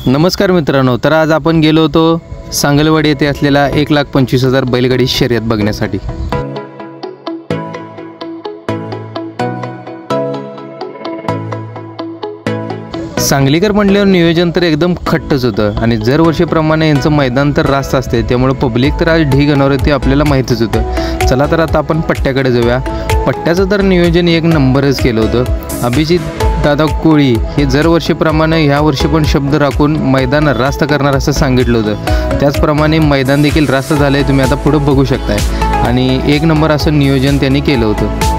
नमस्कार मित्रांनो, तर आज आपण गेलो होतो सांगलवाडी येथे असलेला 1,25,000 बैलगाडी शर्यत बघण्यासाठी। सांगलीकर म्हणल्यावर नियोजन तर एकदम खट्टच होतं आणि दरवर्षीप्रमाणे यांचं मैदान तर रास्त असते, त्यामुळे पब्लिक तर आज ढीग येणार होती आपल्याला माहितीच होतं। चला तर आता आपण पट्ट्याकडे जाऊया। पट्ट्याचं तर नियोजन एक नंबरच केलं होतं। अभिजित दादा कोळी हे दरवर्षीप्रमाणे ह्या वर्षी पण शब्द राखून मैदान रास्त करणार असं सांगितलं होतं, त्याचप्रमाणे मैदान देखील रास्त झालंय, तुम्ही आता पुढे बघू शकताय। आणि एक नंबर असं नियोजन त्यांनी केलं होतं।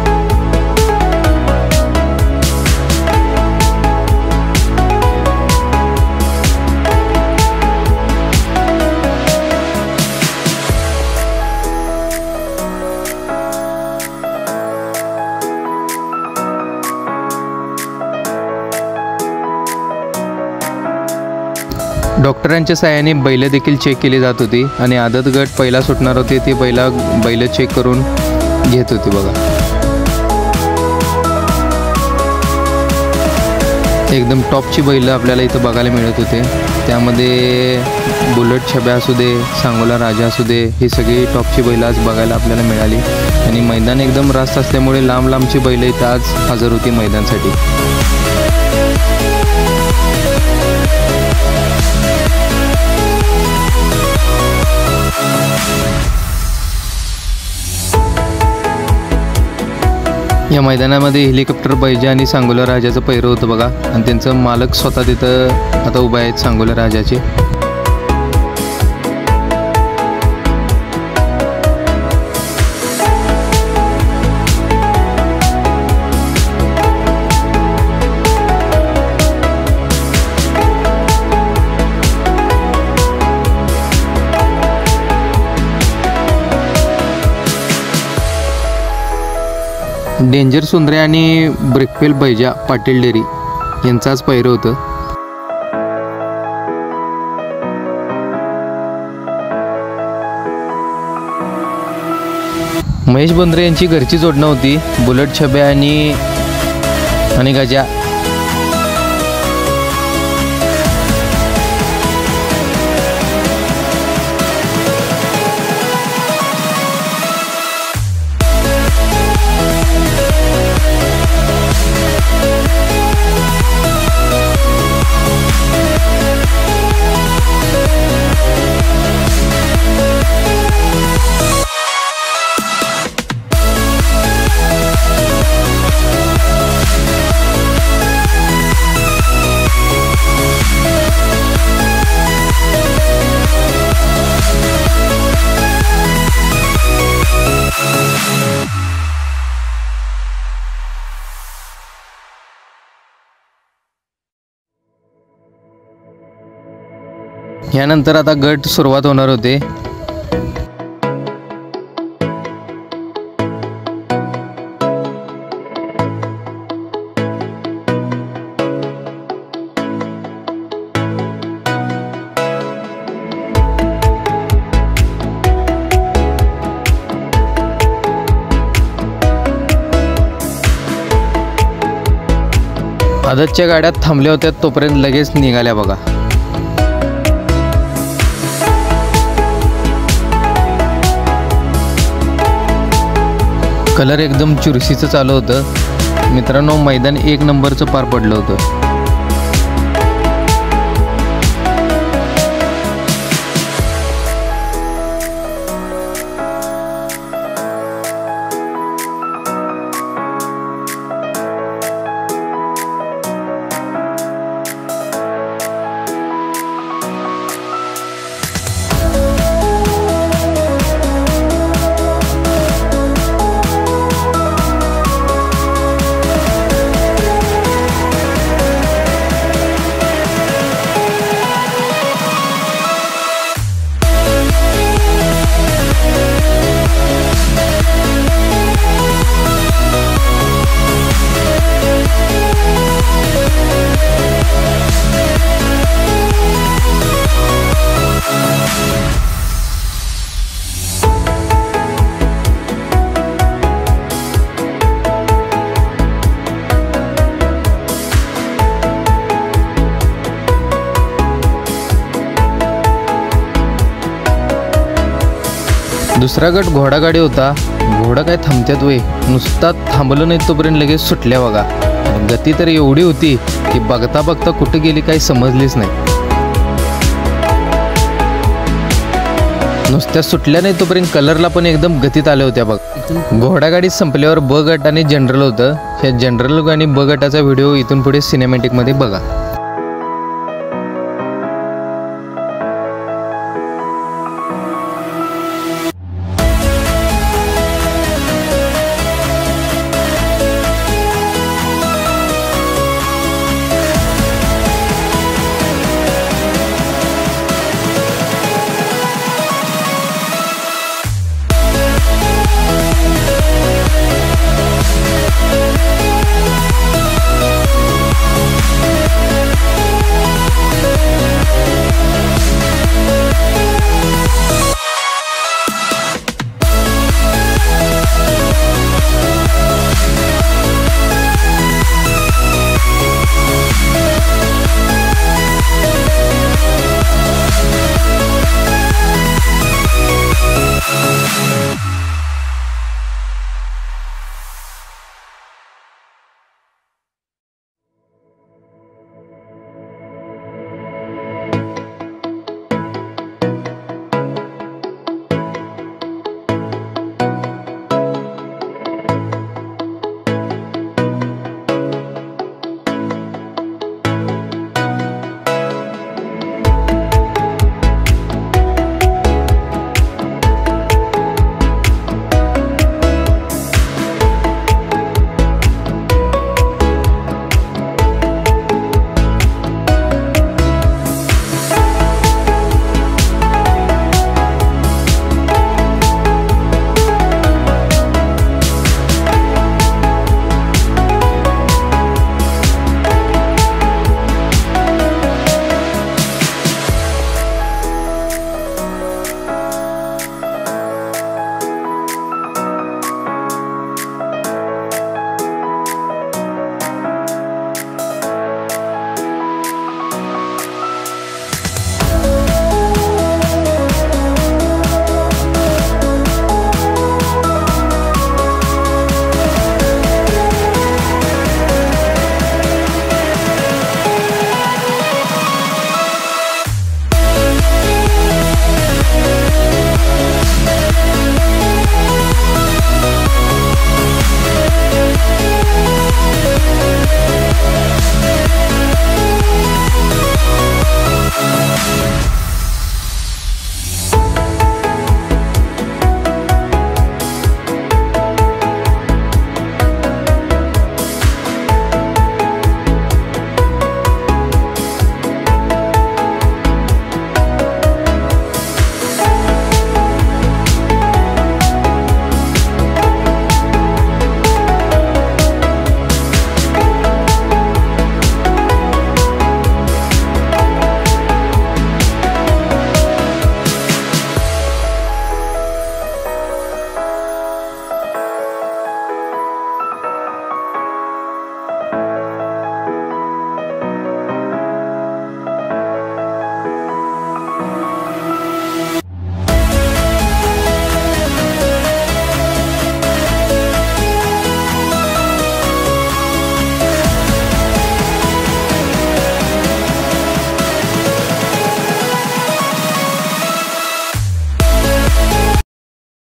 डॉक्टरांच्या सहाय्याने बैल देखील चेक केली जात होती आणि आदत गट पहिला सुटणार होते ते बैल चेक करून घेत होते बघा। एकदम टॉपची बैल आपल्याला इथं बघायला मिळत होते, त्यामध्ये बुलेट छब्या असू दे, सांगोला राजा असू दे, ही सगळी टॉपची बैल आज बघायला आपल्याला मिळाली। आणि मैदान एकदम रास्त असल्यामुळे लांब लांबची बैल इथं आज हजर होती मैदानासाठी। या मैदानामध्ये हेलिकॉप्टर बैजा आणि सांगोला राजाचं पैरं होतं बघा, आणि त्यांचं मालक स्वतः तिथं आता उभा आहेत सांगोला राजाचे। डेंजर सुंदरे आणि ब्रेकफेल बैजा पाटील डेरी यांचाच पैरं होतं। महेश बंद्रे यांची घरची जोडणं होती, बुलेट छब्या आणि गजा। यानंतर आता गट सुरुवात होणार होते। आदतच्या गाड्यात थांबल्या होत्या तोपर्यंत लगेच निघाल्या बघा। कलर एकदम चुरशीचं चालू होतं मित्रांनो, मैदान एक नंबरचं पार पडलं होतं। दुसरा गट घोडागाडी होता. घोडा काय थांबत्यात वय, नुसता थांबलो नाही तोपर्यंत लगेच सुटल्या बघा. गती तर एवढी होती की बघता बघता कुठे गेली काही समजलीच नाही. नुसत्या सुटल्या नाही तोपर्यंत कलरला पण एकदम गतीत आल्या होत्या बघ. घोडागाडी संपल्यावर ब गट आणि जनरल होतं. ह्या जनरल आणि ब गटाचा व्हिडिओ इथून पुढे सिनेमॅटिकमध्ये बघा.